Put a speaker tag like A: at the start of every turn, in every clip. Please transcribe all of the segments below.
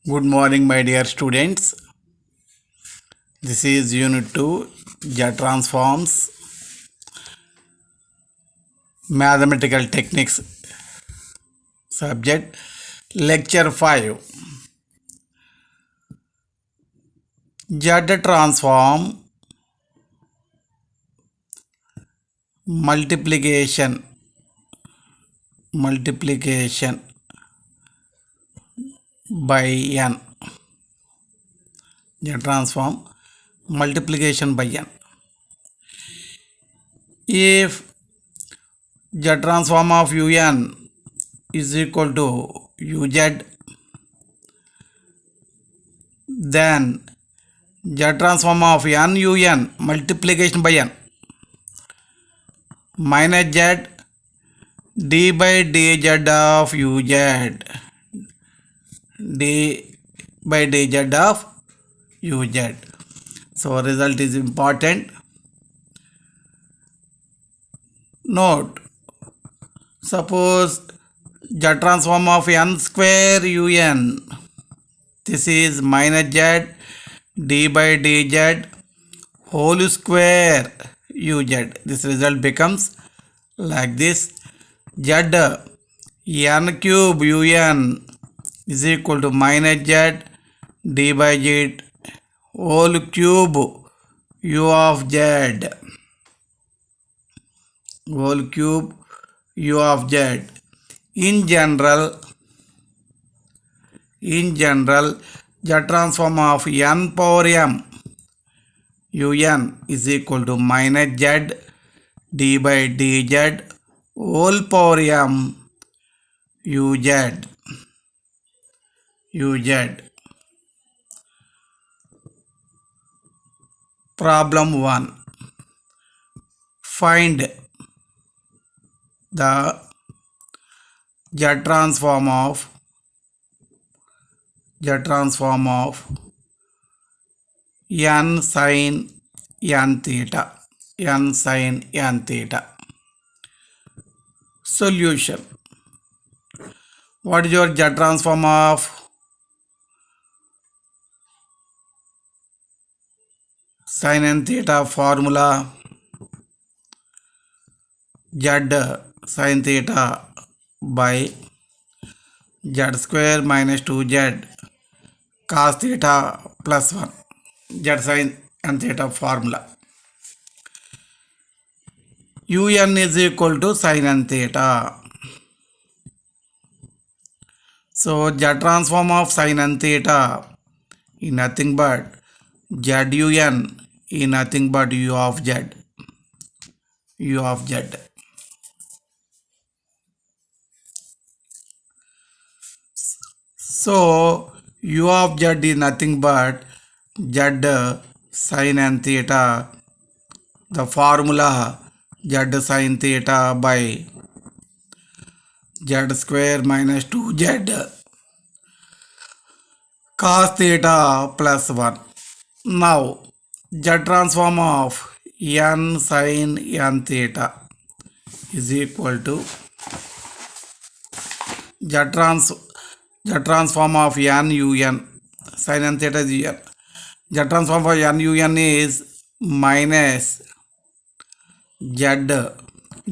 A: Good morning, my dear students. This is Unit 2, Z Transforms, Mathematical Techniques subject, Lecture 5. Z Transform Multiplication by n. Z Transform multiplication by n. If Z transform of un is equal to uz, then Z transform of n un multiplication by n minus z d by dz of uz, d by dz of uz. So result is important. Note, suppose z transform of n square un, this is minus z d by dz whole square uz. This result becomes like this: z n cube un is equal to minus z d by z whole cube u of z, whole cube u of z. In general, z transform of n power m un is equal to minus z d by dz whole power m uz. Problem 1. Find the z transform of n sin n theta. Solution. What is your z transform of sin n theta formula? Z sin theta by z square minus 2z cos theta plus 1. Z sin n theta formula. Un is equal to sin n theta. So z transform of sin n theta is nothing but zun is nothing but u of z. So u of z is nothing but z sin n theta, the formula z sin theta by z square minus 2z cos theta plus 1. Now z transform of n sin n theta is equal to z transform of n un, sin n theta is un. Z transform of n un is minus z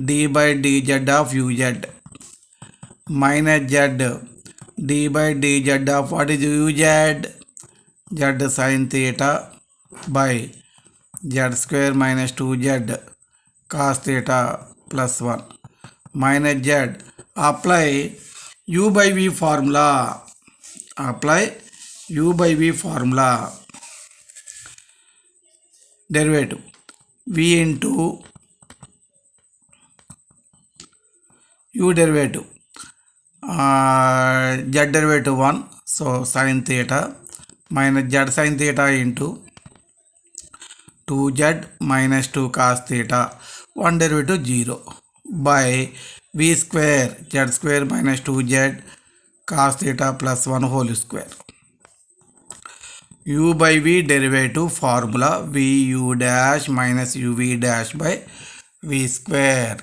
A: d by dz of uz minus z d by dz of what is uz? Z sin theta by z square minus 2z cos theta plus 1 minus z. Apply u by v formula. Derivative v into u derivative, z derivative 1, so sin theta minus z sin theta into 2z minus 2 cos theta, 1 derivative 0 by v square z square minus 2z cos theta plus 1 whole square. U by v derivative formula vu dash minus uv dash by v square.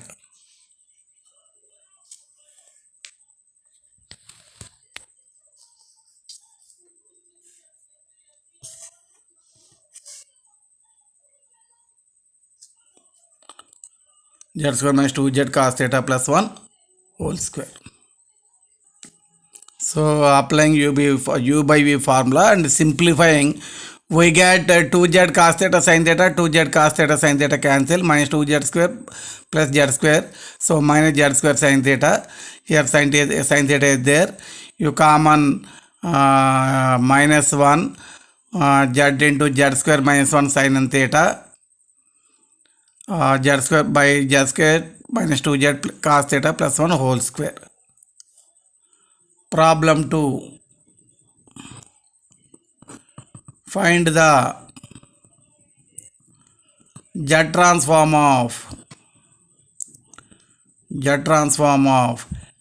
A: z square minus 2z cos theta plus 1 whole square. So applying u by v formula and simplifying, we get 2z cos theta sin theta, 2z cos theta sin theta cancel, minus 2z square plus z square, so minus z square sin theta. Here sin theta is there, you common minus 1 z into z square minus 1 sin theta, z square by z square minus 2z cos theta plus 1 whole square. Problem 2. Find the z transform of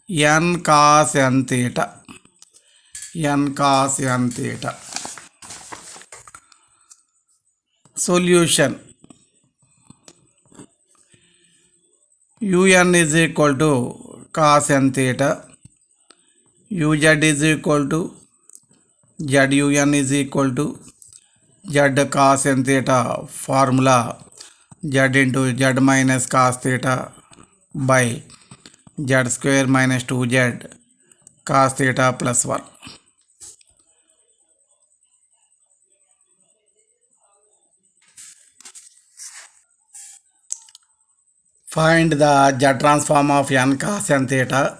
A: n cos n theta. N cos n theta. Solution. Un is equal to cos n theta. uz is equal to zun is equal to z cos n theta formula z into z minus cos theta by z square minus 2z cos theta plus 1. Find the z transform of n cos n theta.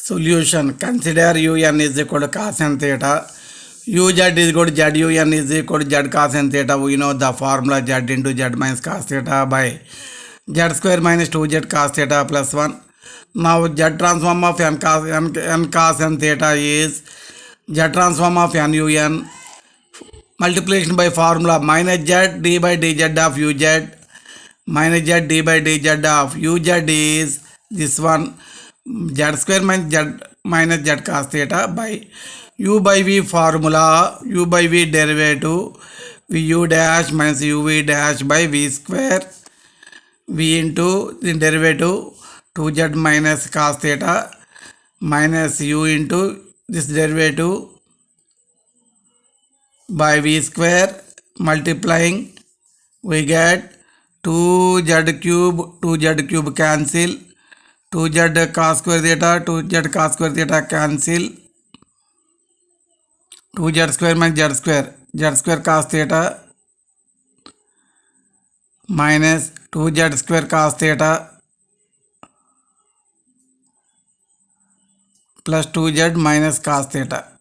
A: Solution. Consider un is equal to cos n theta. uz is equal to zun is equal to z cos n theta. We know the formula z into z minus cos theta by z square minus 2z cos theta plus 1. Now z transform of n cos n theta is z transform of un multiplication by formula minus z d by dz of uz minus z d by dz of uz is this one, z square minus z cos theta by u by v formula, u by v derivative vu dash minus uv dash by v square, v into the derivative 2z minus cos theta minus u into this derivative by v square, multiplying we get 2z cube cancel, 2z cos square theta, 2z cos square theta cancel, 2z square minus z square cos theta minus 2z square cos theta plus 2z minus cos theta.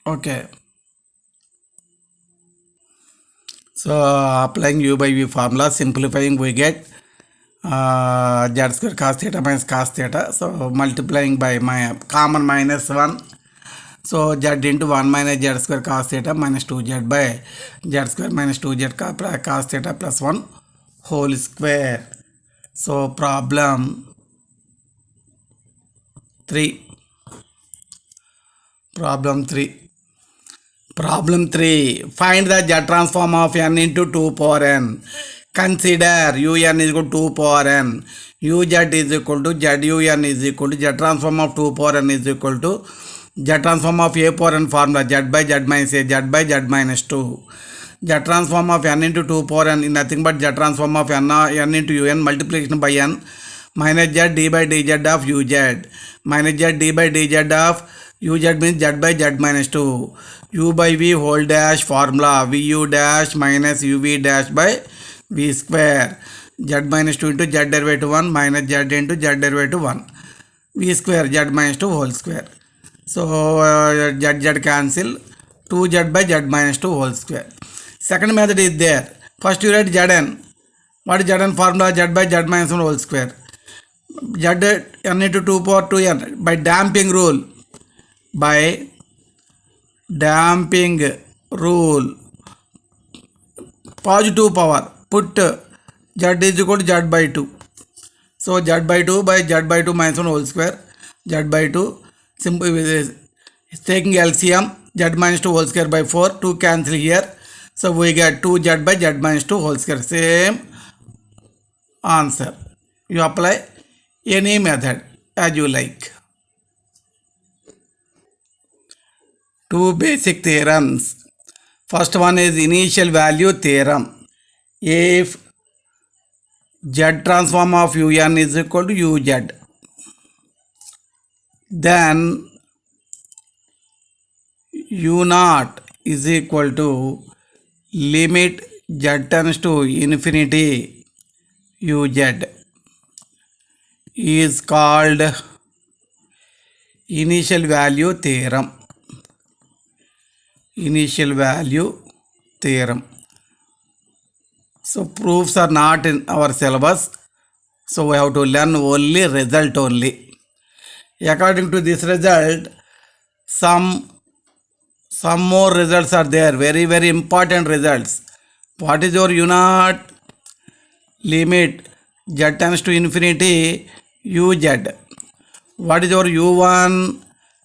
A: Okay. So applying u by v formula, simplifying we get z square cos theta minus cos theta. So multiplying by my common minus 1. So z into 1 minus z square cos theta minus 2z by z square minus 2z cos theta plus 1 whole square. So problem 3. Problem 3. Find the z transform of n into 2 power n. Consider un is equal to 2 power n. uz is equal to zun is equal to z transform of 2 power n is equal to z transform of a power n formula z by z minus a, z by z minus 2. Z transform of n into 2 power n is nothing but z transform of n into un multiplication by n minus z d by dz of uz minus z d by dz of uz means z by z minus 2. U by v whole dash formula vu dash minus uv dash by v square, z minus 2 into z derivative 1 minus z into z derivative 1, v square z minus 2 whole square. So z cancel, 2z by z minus 2 whole square. Second method is there. First you write zn. What is zn formula? Z by z minus 1 whole square. Z n into 2 power 2n by damping rule. By damping rule, positive power, put z is equal to z by 2. So z by 2 by z by 2 minus 1 whole square, z by 2 simple is taking LCM, z minus 2 whole square by 4, 2 cancel here. So we get 2z by z minus 2 whole square, same answer. You apply any method as you like. Two basic theorems. First one is initial value theorem. if z transform of un is equal to uz, then u naught is equal to limit z tends to infinity uz is called initial value theorem. Initial value theorem. So proofs are not in our syllabus, so we have to learn only result only. According to this result, some more results are there, very important results. What is your u naught? Limit z tends to infinity uz. What is your u1?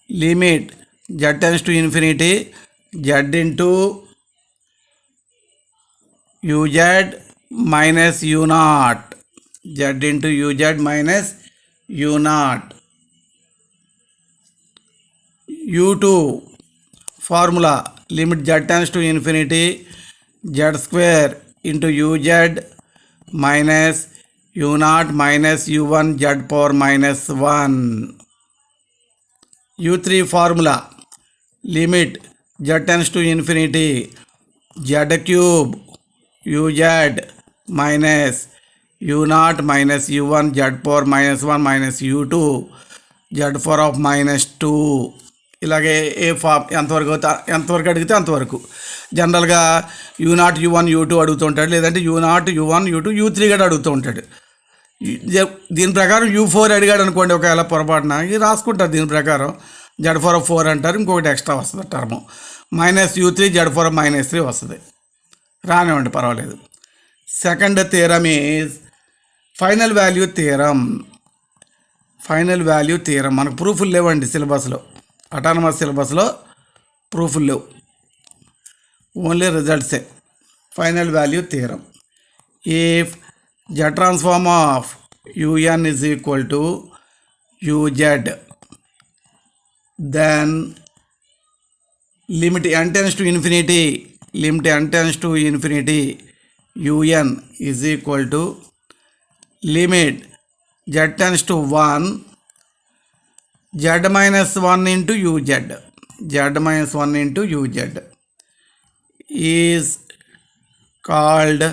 A: Limit z tends to infinity z into uz minus u naught. Z into uz minus u naught. u2 formula, limit z tends to infinity z square into uz minus u naught minus u1 z power minus 1. u3 formula, limit z tends to infinity z cube uz minus u naught minus u1 z power minus 1 minus u2 z power of minus 2. ఇలాగే ఏ form ఎంతవరకు అడిగితే అంతవరకు. జనరల్గా you not యూ1 యూ2 అడుగుతూ ఉంటాడు, లేదంటే you not యూ1 యూ2 యూ3 కూడా అడుగుతూ ఉంటాడు. దీని ప్రకారం యూ4 అడిగాడు అనుకోండి, ఒకవేళ పొరపాటున ఇది రాసుకుంటారు. దీని ప్రకారం z4 అంటారు, ఇంకొకటి ఎక్స్ట్రా వస్తుంది term minus u3 z4 minus 3 వస్తుంది. రానివ్వండి, పర్వాలేదు. Second theorem is final value theorem. Final value theorem మనకు ప్రూఫ్లు లేవండి సిలబస్లో, అటానమస్ సిలబస్లో ప్రూఫ్లు లేవు, ఓన్లీ రిజల్ట్సే. Final value theorem, if z transform of un is equal to uz, then limit n tends to infinity, limit n tends to infinity un is equal to limit z tends to 1 z minus 1 into uz, z minus 1 into uz is called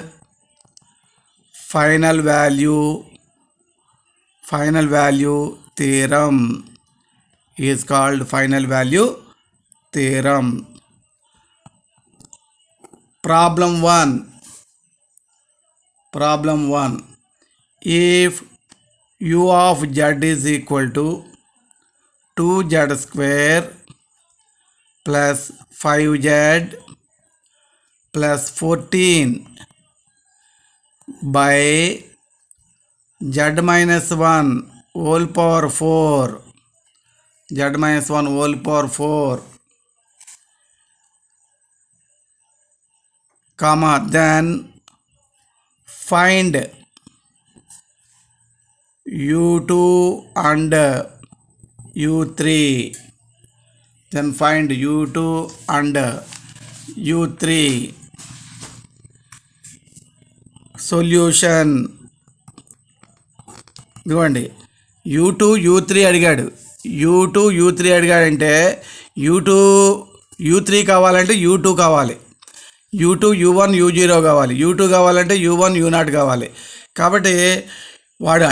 A: final value theorem, is called final value theorem. Problem 1, if u of z is equal to 2z square plus 5z plus 14 by z minus 1 whole power 4, z minus 1 whole power 4, comma, then find u2 and u3, then find u2 and u3. Solution ఇదిగోండి, u2 u3 అడిగాడు. u2 u3 అడిగాడంటే u3 కావాలంటే u2 కావాలి, u2 u1 u0 కావాలి, u2 కావాలంటే u1 u0 కావాలి. కాబట్టి వాడు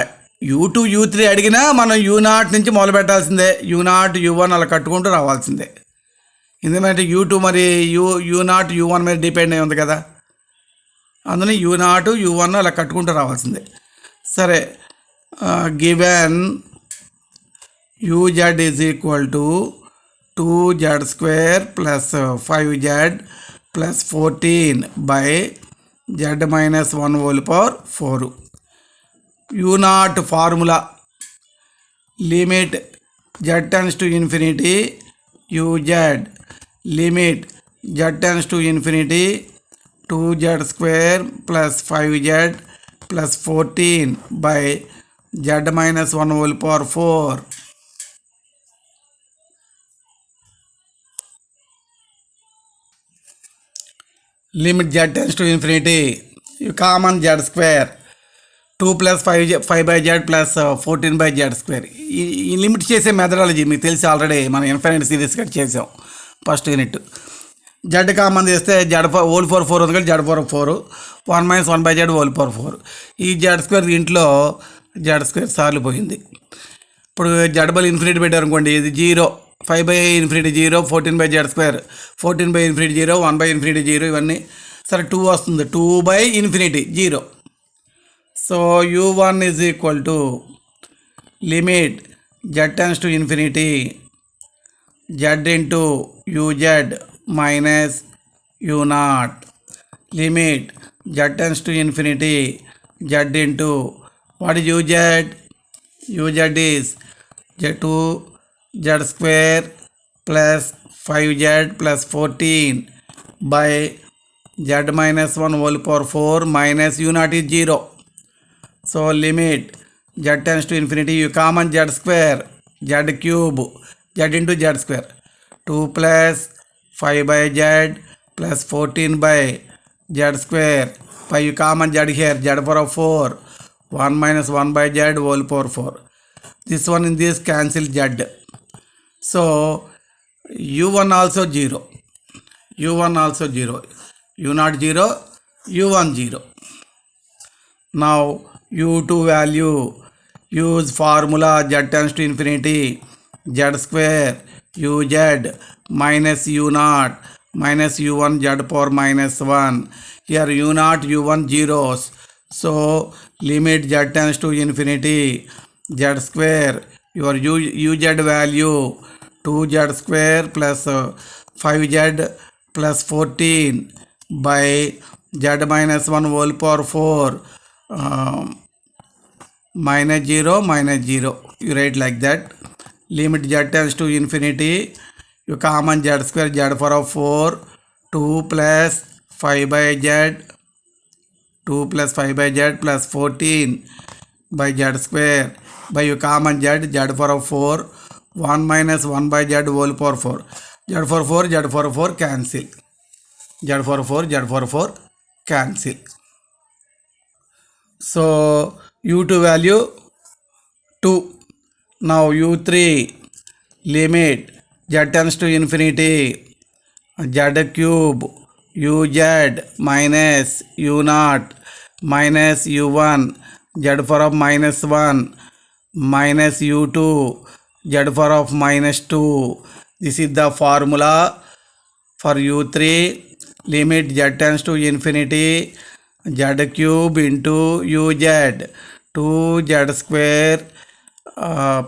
A: u2 u3 అడిగినా మనం u0 నుంచి మొదలు పెట్టాల్సిందే, u0 u1 అలా కట్టుకుంటూ రావాల్సిందే. ఎందుకంటే u2 మరి u0 u1 మీద డిపెండ్ అయి ఉంది కదా, అందులో u0 u1 అలా కట్టుకుంటూ రావాల్సిందే. సరే, given uz is equal to 2z square plus 5z plus 14 by z minus 1 whole power 4. u0 formula, limit z tends to infinity uz, limit z tends to infinity 2z square plus 5z plus 14 by z minus 1 whole power 4. Limit z tends to infinity you common z square 2 plus 5 by z plus 14 by z square. ఈ limit చేసే methodology మీకు తెలిసి already మనం infinite series cut చేసాం first unit. Z common చేస్తే Z whole power 4 ఉంది కాబట్టి Z power 4 1 minus 1 by Z whole power 4. ఈ జెడ్ స్క్వేర్ దీంట్లో జెడ్ స్క్వేర్ సార్లు పోయింది. ఇప్పుడు జెడ్ బై ఇన్ఫినిటీ పెట్టారు అనుకోండి, ఇది 0, 5 by infinity 0, 14 by Z square 14 by infinity 0, 1 by infinity 0, ఇవన్నీ సరే 2 వస్తుంది, 2 by infinity 0. So u1 is equal to limit z tends to infinity z into uz minus u0 limit z tends to infinity z into what is uz? uz is z2 z square plus 5z plus 14 by z minus 1 whole power 4 minus u0 is 0. So limit z tends to infinity, you common z square z cube z into z square 2 plus 5 by z plus 14 by z square by you common z here z power of 4 1 minus 1 by z whole power 4. This one in this cancel z. So u1 also 0, u1 also 0, u0 0, u1 0. Now u2 value, use formula z tends to infinity z square uz minus u0 minus u1 z power minus 1. Here u0 u1 zeros, so limit z tends to infinity z square, your uz value 2z square plus 5z plus 14 by z minus 1 whole power 4 minus 0 minus 0, you write like that. Limit z tends to infinity, you common z square z power of 4 2 plus 5 by z 2 plus 5 by z plus 14 by z square by you common z power of 4 1 minus 1 by z whole power 4 z power 4 z power 4 cancel, z power 4 z power 4 cancel. So u2 value 2. Now u3 limit z tends to infinity z cube uz minus u0 minus u1 z power of minus 1 minus u2 z power of minus 2. This is the formula for u3. Limit z tends to infinity z cube into uz 2z square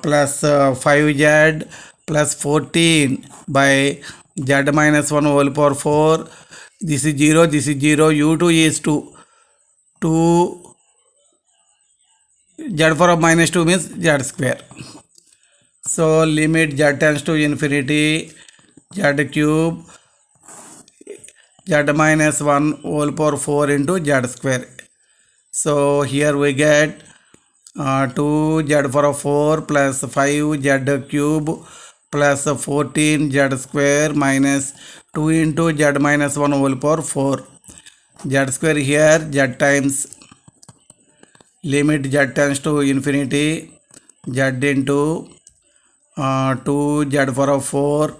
A: plus 5z plus 14 by z minus 1 whole power 4. This is 0, this is 0, u2 is 2, 2 z power of minus 2 means z square. So limit z tends to infinity z cube z minus 1 whole power 4 into z square. So here we get 2 z power of 4 plus 5 z cube plus 14 z square minus 2 into z minus 1 whole power 4. Z square here z times limit z tends to infinity z into 2 z power of 4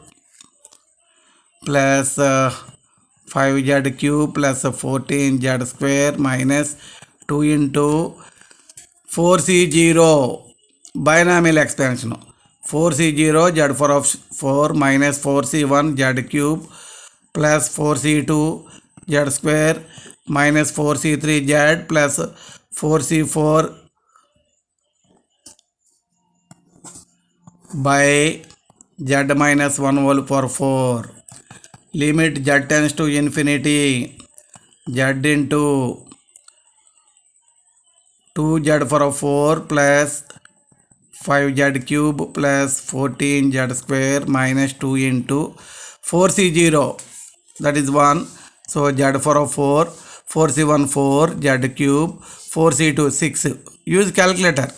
A: plus 5z cube plus 14z square minus 2 into 4c0 binomial expansion 4c0 z power of 4 minus 4c1 z cube plus 4c2 z square minus 4c3 z plus 4c4 by z minus 1 whole power 4. Limit z tends to infinity z into 2z power of 4 plus 5z cube plus 14z square minus 2 into 4c0, that is 1. So z power of 4, 4c1 4, z cube, 4c2 6. Use calculator,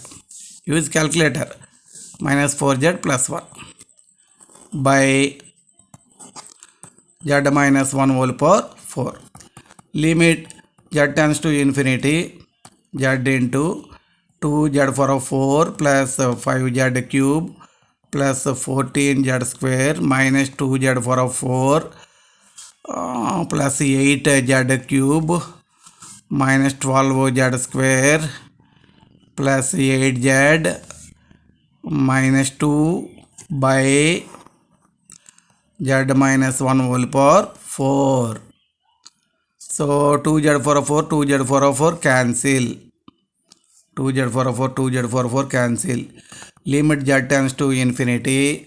A: use calculator. Minus 4z plus 1 by z minus 1 whole power 4. Limit z tends to infinity, z into 2z power 4 plus 5z cube plus 14z square minus 2z power 4 plus 8z cube minus 12z square plus 8z minus 2 by z minus 1 whole power 4. So 2z power 4, 2z power 4 cancel. 2z power 4, 2z power 4 cancel. Limit z tends to infinity.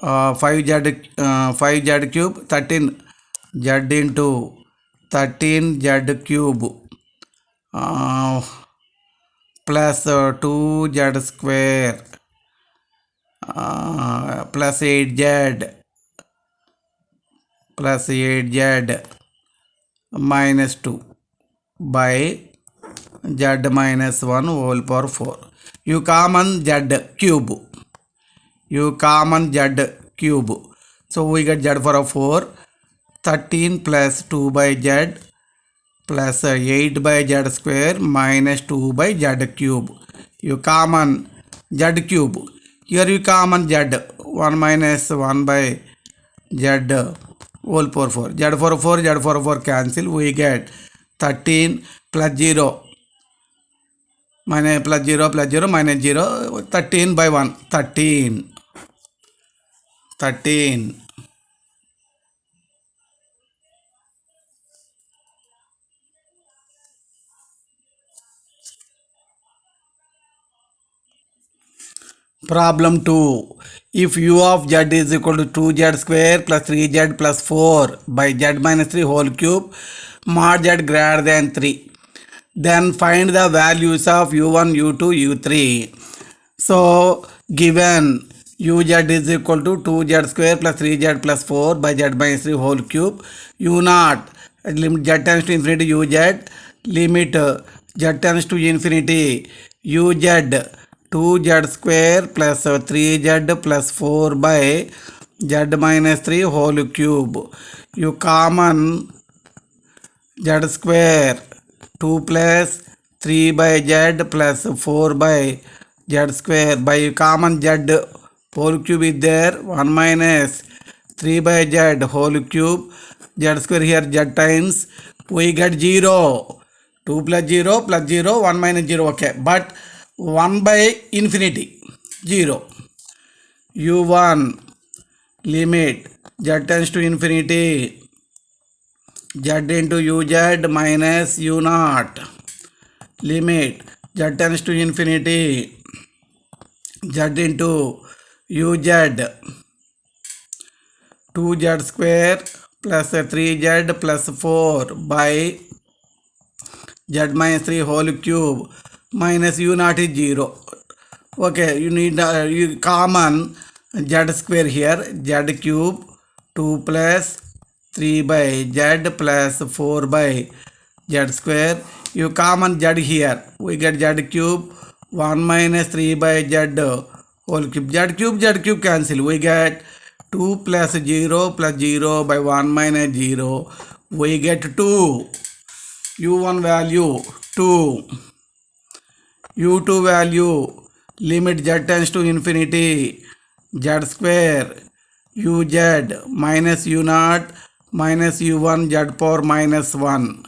A: 5z cube 13 z into 13z cube plus 2z square plus 8z minus 2 by z minus 1 whole power 4. You common z cube. So we get z power 4, 13 plus 2 by z plus 8 by z square minus 2 by z cube. You common z cube. Here you common z, 1 minus 1 by z whole power 4. Z power 4 cancel. We get 13 plus 0 minus plus 0 plus 0 minus 0, 13 by 1, 13. Problem 2. If u of z is equal to 2z square plus 3z plus 4 by z minus 3 whole cube mod z greater than 3, then find the values of u1, u2, u3. So given uz is equal to 2z square plus 3z plus 4 by z minus 3 whole cube, u0 limit z tends to infinity uz, limit z tends to infinity uz 2z square plus 3z plus 4 by z minus 3 whole cube. You common z square 2 plus 3 by z plus 4 by z square by common z whole cube is there, 1 minus 3 by z whole cube, z square here z times, we get 0. 2 plus 0 plus 0, 1 minus 0, okay, but 1 by infinity 0. u1 limit z tends to infinity z into uz minus u0, limit z tends to infinity z into uz 2z square plus 3z plus 4 by z minus 3 whole cube minus u0 is 0. Okay, you need you common z square here, z cube 2 plus 3 by z plus 4 by z square. You common z here, we get z cube 1 minus 3 by z whole cube. Z cube cancel. We get 2 plus 0 plus 0 by 1 minus 0. We get 2. u1 value 2. u2 value limit z tends to infinity z square uz minus u0 minus u1 z power minus 1.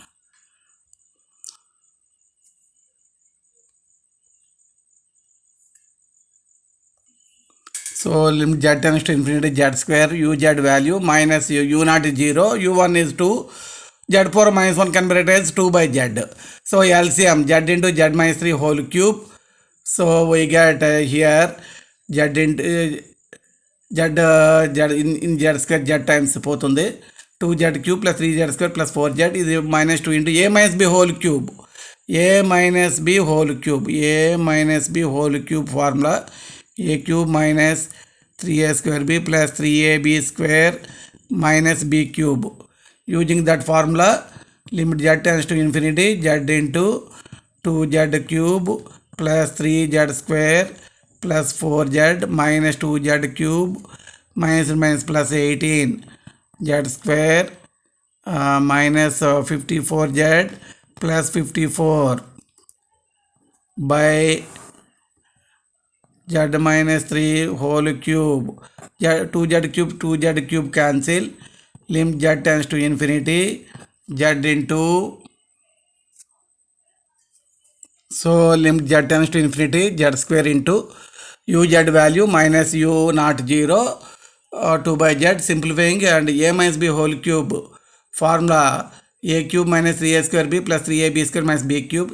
A: So limit z tends to infinity z square uz value minus u0 is 0, u1 is 2, z power minus 1 can be written as 2 by z. So LCM z into z minus 3 whole cube. So we get here z into z in z square z times పోతుంది 2z cube plus 3z square plus 4z is minus 2 into a minus b whole cube. a minus b whole cube. a minus b whole cube formula a cube minus 3a square b plus 3ab square minus b cube. Using that formula, limit z tends to infinity z into 2z cube plus 3z square plus 4z minus 2z cube minus minus plus 18 z square minus 54z plus 54 by z minus 3 whole cube. 2z cube cancel. Limit z tends to infinity. Z into, so limit z tends to infinity, z square into uz value minus u not 0, 2 by z, simplifying, and a minus b whole cube formula a cube minus 3a square b plus 3ab square minus b cube.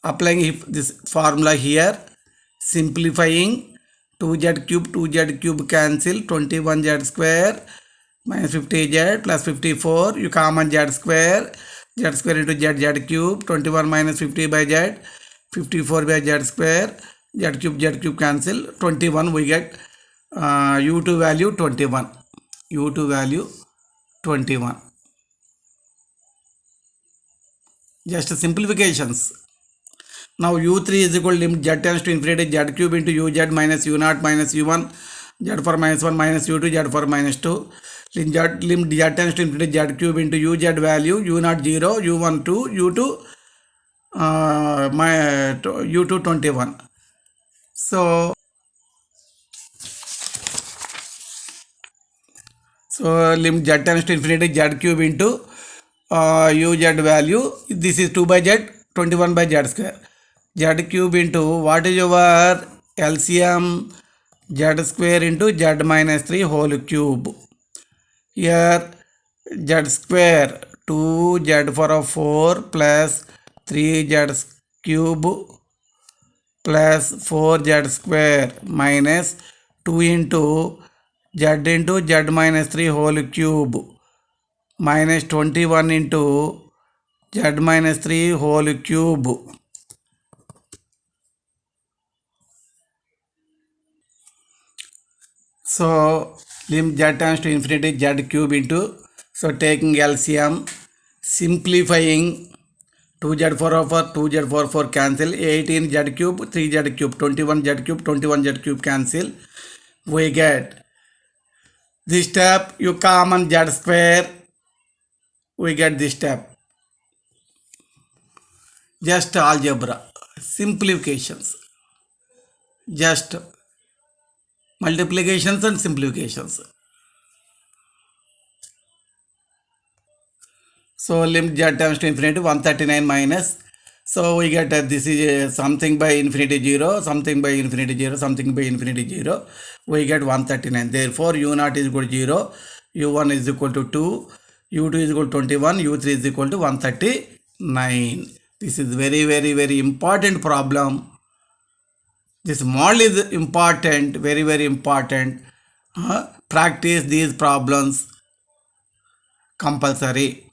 A: Applying this formula here, simplifying, 2z cube cancel, 21z square minus 50z plus 54, you common z square into z cube, 21 minus 50 by z, 54 by z square, z cube cancel, 21 we get u2 value 21, u2 value 21. Just simplifications. Now u3 is equal to limit z tends to infinity, z cube into uz minus u0 minus u1, z for minus 1 minus u2, z for minus 2. Limit z tends to infinity, z cube into uz value, u0 0, u1 2, u2 u2 21. So limit z tends to infinity, z cube into uz value, this is 2 by z, 21 by z square, z cube into, what is your LCM, z square into z minus 3 whole cube. Here z square 2z for 4 plus 3z cube plus 4z square minus 2 into z minus 3 whole cube minus 21 into z minus 3 whole cube. So limit z tends to infinity, z cube into, so taking LCM, simplifying, 2z for 4, 2z for 4 cancel, 18 z cube, 3z cube, 21 z cube, 21 z cube cancel. We get this step, you common z square, we get this step. Just algebra, simplifications, just multiplications and simplifications. So limit z tends to infinity, 139 minus, so we get this is something by infinity 0, something by infinity 0, something by infinity 0, we get 139. Therefore u0 is equal to 0, u1 is equal to 2, u2 is equal to 21, u3 is equal to 139. This is very important problem. This model is important, very important. Practice these problems compulsory.